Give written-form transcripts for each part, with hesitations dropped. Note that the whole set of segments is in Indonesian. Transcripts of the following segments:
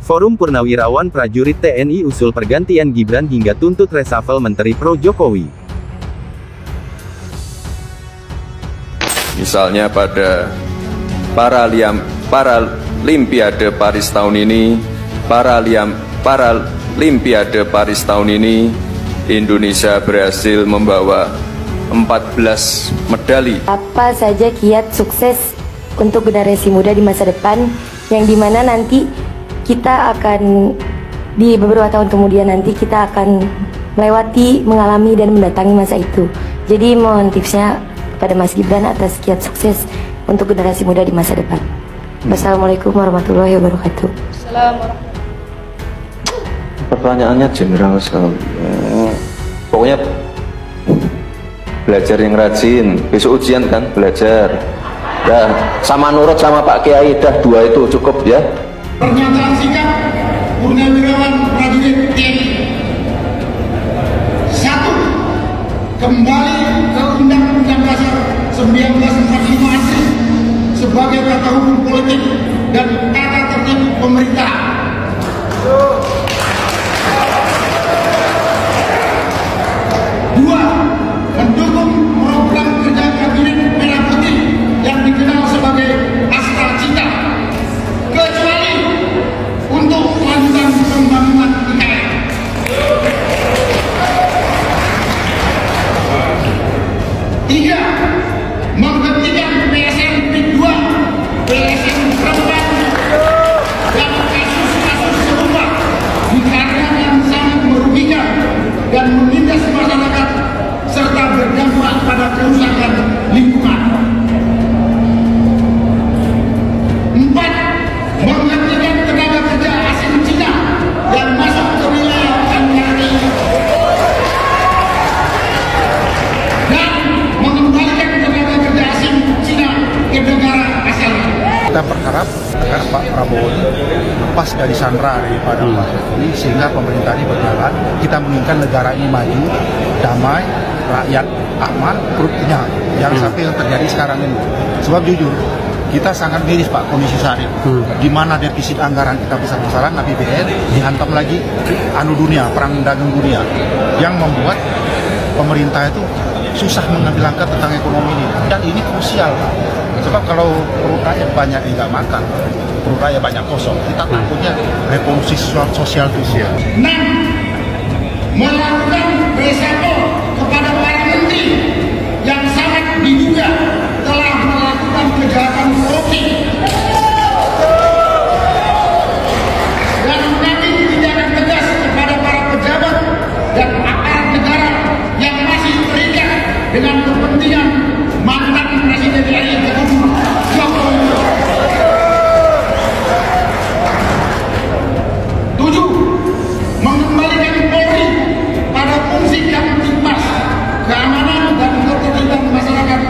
Forum Purnawirawan Prajurit TNI usul pergantian Gibran hingga tuntut reshuffle Menteri Pro Jokowi. Misalnya pada Paralimpiade Paris tahun ini, Paralimpiade Paris tahun ini, Indonesia berhasil membawa 14 medali. Apa saja kiat sukses untuk generasi muda di masa depan, yang dimana nanti kita akan di beberapa tahun kemudian nanti kita akan melewati, mengalami dan mendatangi masa itu. Jadi mohon tipsnya kepada Mas Gibran atas kiat sukses untuk generasi muda di masa depan. Wassalamualaikum warahmatullahi wabarakatuh. Pertanyaannya general sekali. Pokoknya belajar yang rajin. Besok ujian kan, belajar. Ya, sama nurut sama Pak Kiai, dah dua itu cukup ya. Pernyataan sikap Purnawirawan Prajurit TNI. 1. Kembali ke Undang-Undang Dasar 1945 asli sebagai tata hukum politik dan tata tertib pemerintah. 2. Mendukung program kerja Kabinet Merah Putih yang dikenal sebagai Astra Cita, kecuali untuk kelanjutan pembangunan IKN. 3. Menghentikan PSN PIK 2, PSN perempuan, dan kasus-kasus serupa dikarenakan sangat merugikan dan menindas masyarakat serta berdampak pada kerusakan lingkungan. 4. Menghentikan tenaga kerja asing Cina yang masuk ke wilayah NKRI dan mengembalikan tenaga kerja asing Cina ke negara asalnya. Kita berharap agar Pak Prabowo lepas dari sandera daripada Pak Jokowi sehingga pemerintah ini berjalan. Kita menginginkan negara ini maju, damai, rakyat aman, perut kenyang. Jangan sampai yang terjadi sekarang ini. Sebab jujur, kita sangat miris Pak kondisi saat ini. Di mana defisit anggaran kita besar-besaran, APBN dihantam lagi dunia, perang dagang dunia, yang membuat pemerintah itu susah mengambil langkah tentang ekonomi ini. Dan ini krusial Pak. Sebab kalau perut rakyat banyak yang nggak makan, perut rakyat banyak kosong, kita takutnya revolusi sosial. 6. Melakukan reshuffle kepada para menteri yang sangat diduga telah melakukan kejahatan korupsi dan mengambil tindakan tegas kepada para pejabat dan aparat negara yang masih terikat dengan kepentingan mantan Presiden RI ke-7 Joko Widodo. 7. Mengembalikan Polri pada fungsi Kamtibmas, keamanan dan ketertiban masyarakat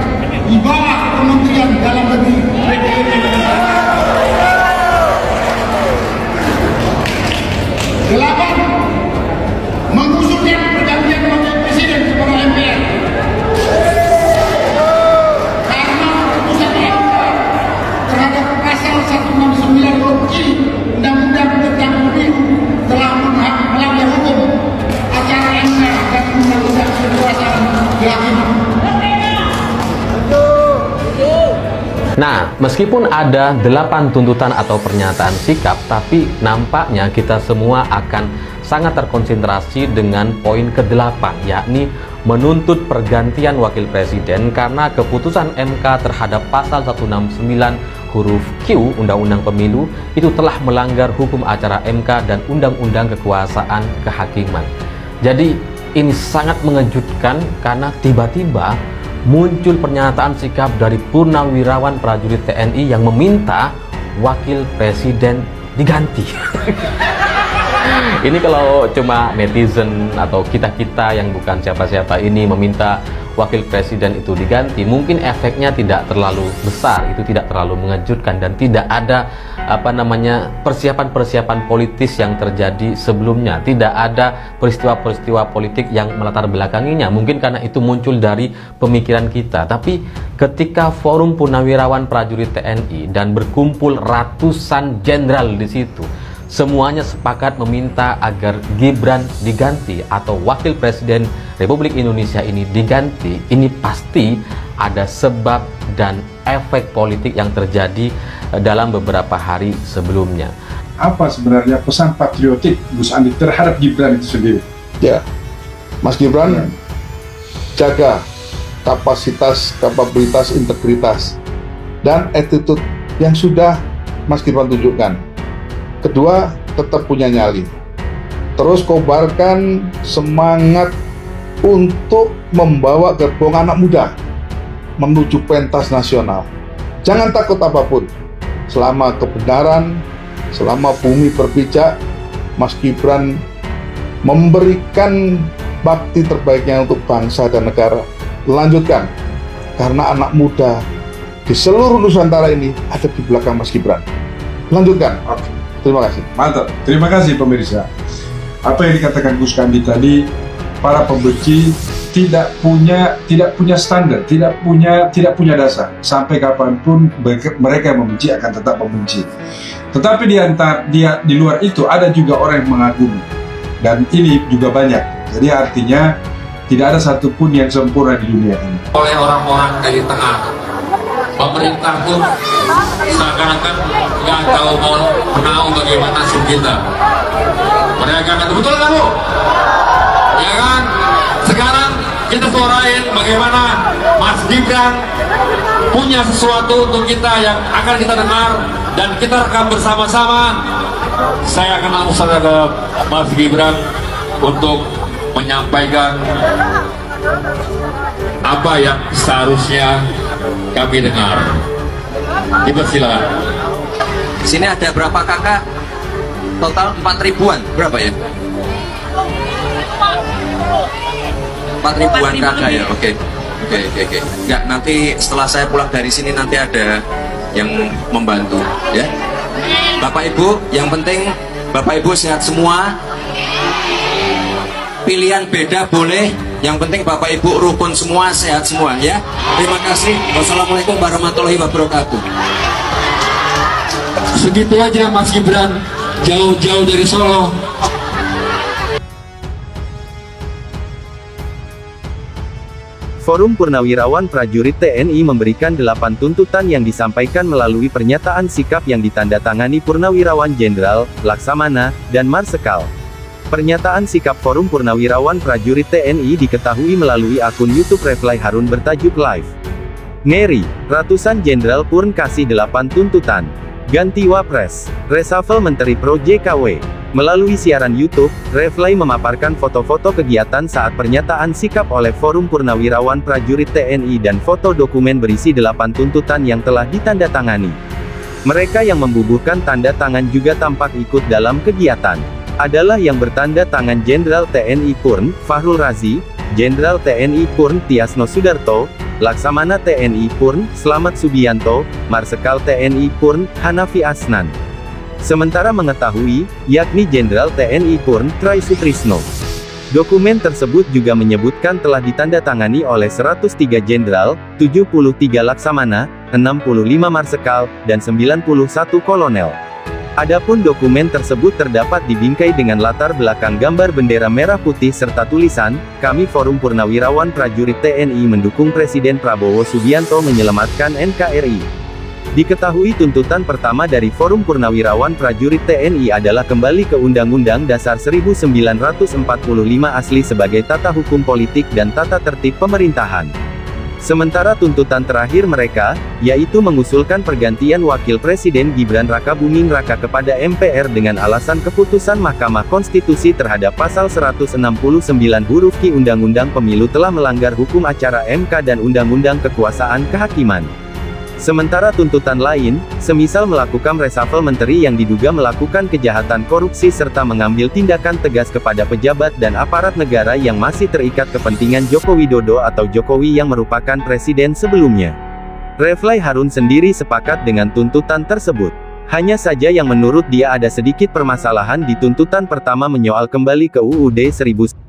di bawah Kementerian Dalam Negeri Republik Indonesia. 8. Mengusulkan pergantian wakil presiden kepada MPR karena keputusan MK terhadap pasal 169 huruf I Undang-Undang tentang Pemilu telah melanggar hukum acara MK dan Undang-Undang Kekuasaan Kehakiman. Nah, meskipun ada 8 tuntutan atau pernyataan sikap, tapi nampaknya kita semua akan sangat terkonsentrasi dengan poin ke-8, yakni menuntut pergantian wakil presiden karena keputusan MK terhadap pasal 169 huruf Q Undang-Undang Pemilu itu telah melanggar hukum acara MK dan Undang-Undang Kekuasaan Kehakiman. Jadi ini sangat mengejutkan karena tiba-tiba muncul pernyataan sikap dari Purnawirawan Prajurit TNI yang meminta wakil presiden diganti. Ini kalau cuma netizen atau kita-kita yang bukan siapa-siapa ini meminta wakil presiden itu diganti, mungkin efeknya tidak terlalu besar, itu tidak terlalu mengejutkan dan tidak ada persiapan-persiapan politis yang terjadi sebelumnya, tidak ada peristiwa-peristiwa politik yang melatar belakanginya. Mungkin karena itu muncul dari pemikiran kita. Tapi ketika Forum Purnawirawan Prajurit TNI dan berkumpul ratusan jenderal di situ, semuanya sepakat meminta agar Gibran diganti atau Wakil Presiden Republik Indonesia ini diganti, ini pasti ada sebab dan efek politik yang terjadi dalam beberapa hari sebelumnya. Apa sebenarnya pesan patriotik Gus Andi terhadap Gibran itu sendiri? Ya, Mas Gibran jaga kapasitas, kapabilitas, integritas, dan attitude yang sudah Mas Gibran tunjukkan. Kedua, tetap punya nyali. Terus kobarkan semangat untuk membawa gerbong anak muda menuju pentas nasional. Jangan takut apapun. Selama kebenaran, selama bumi berpijak, Mas Gibran memberikan bakti terbaiknya untuk bangsa dan negara. Lanjutkan, karena anak muda di seluruh Nusantara ini ada di belakang Mas Gibran. Lanjutkan. Oke. Terima kasih. Mantap. Terima kasih pemirsa. Apa yang dikatakan Gus Andi tadi, para pembenci tidak punya standar, tidak punya dasar. Sampai kapanpun mereka yang membenci akan tetap membenci. Tetapi di luar itu ada juga orang yang mengagumi, dan ini juga banyak. Jadi artinya tidak ada satupun yang sempurna di dunia ini. Oleh orang-orang dari tengah, pemerintah pun seakan-akan nggak tahu mau bagaimana nasib kita. Mereka kata betul nggak Bu? Ya kan? Sekarang kita suarain bagaimana Mas Gibran punya sesuatu untuk kita yang akan kita dengar dan kita rekam bersama-sama. Saya akan langsung ke Mas Gibran untuk menyampaikan apa yang seharusnya kami dengar. Dipersilakan. Di sini ada berapa kakak? Total 4.000-an, berapa ya? 4.000-an kakak ya, oke. Enggak, nanti setelah saya pulang dari sini nanti ada yang membantu, ya. Bapak Ibu, yang penting Bapak Ibu sehat semua. Pilihan beda boleh, yang penting Bapak Ibu rukun semua, sehat semua, ya. Terima kasih. Wassalamualaikum warahmatullahi wabarakatuh. Segitu aja Mas Gibran, jauh-jauh dari Solo. Forum Purnawirawan Prajurit TNI memberikan 8 tuntutan yang disampaikan melalui pernyataan sikap yang ditandatangani Purnawirawan Jenderal, Laksamana, dan Marsekal. Pernyataan sikap Forum Purnawirawan Prajurit TNI diketahui melalui akun YouTube Refly Harun bertajuk Live. Ngeri, ratusan Jenderal Purn kasih 8 tuntutan. Ganti Wapres, reshuffle Menteri Pro JKW. Melalui siaran YouTube, Refly memaparkan foto-foto kegiatan saat pernyataan sikap oleh Forum Purnawirawan Prajurit TNI dan foto dokumen berisi 8 tuntutan yang telah ditandatangani. Mereka yang membubuhkan tanda tangan juga tampak ikut dalam kegiatan. Adalah yang bertanda tangan Jenderal TNI Purn, Fahrul Razi, Jenderal TNI Purn Tiasno Sudarto, Laksamana TNI Purn, Slamet Subianto, Marsekal TNI Purn, Hanafi Asnan. Sementara mengetahui, yakni Jenderal TNI Purn, Try Sutrisno. Dokumen tersebut juga menyebutkan telah ditandatangani oleh 103 Jenderal, 73 Laksamana, 65 Marsekal, dan 91 Kolonel. Adapun dokumen tersebut terdapat di bingkai dengan latar belakang gambar bendera merah putih serta tulisan, "Kami Forum Purnawirawan Prajurit TNI mendukung Presiden Prabowo Subianto menyelamatkan NKRI." Diketahui tuntutan pertama dari Forum Purnawirawan Prajurit TNI adalah kembali ke Undang-Undang Dasar 1945 asli sebagai tata hukum politik dan tata tertib pemerintahan. Sementara tuntutan terakhir mereka, yaitu mengusulkan pergantian Wakil Presiden Gibran Rakabuming Raka kepada MPR dengan alasan keputusan Mahkamah Konstitusi terhadap pasal 169 huruf Q Undang-Undang Pemilu telah melanggar hukum acara MK dan Undang-Undang Kekuasaan Kehakiman. Sementara tuntutan lain, semisal melakukan reshuffle menteri yang diduga melakukan kejahatan korupsi serta mengambil tindakan tegas kepada pejabat dan aparat negara yang masih terikat kepentingan Joko Widodo atau Jokowi yang merupakan presiden sebelumnya. Refly Harun sendiri sepakat dengan tuntutan tersebut. Hanya saja yang menurut dia ada sedikit permasalahan di tuntutan pertama menyoal kembali ke UUD 1945.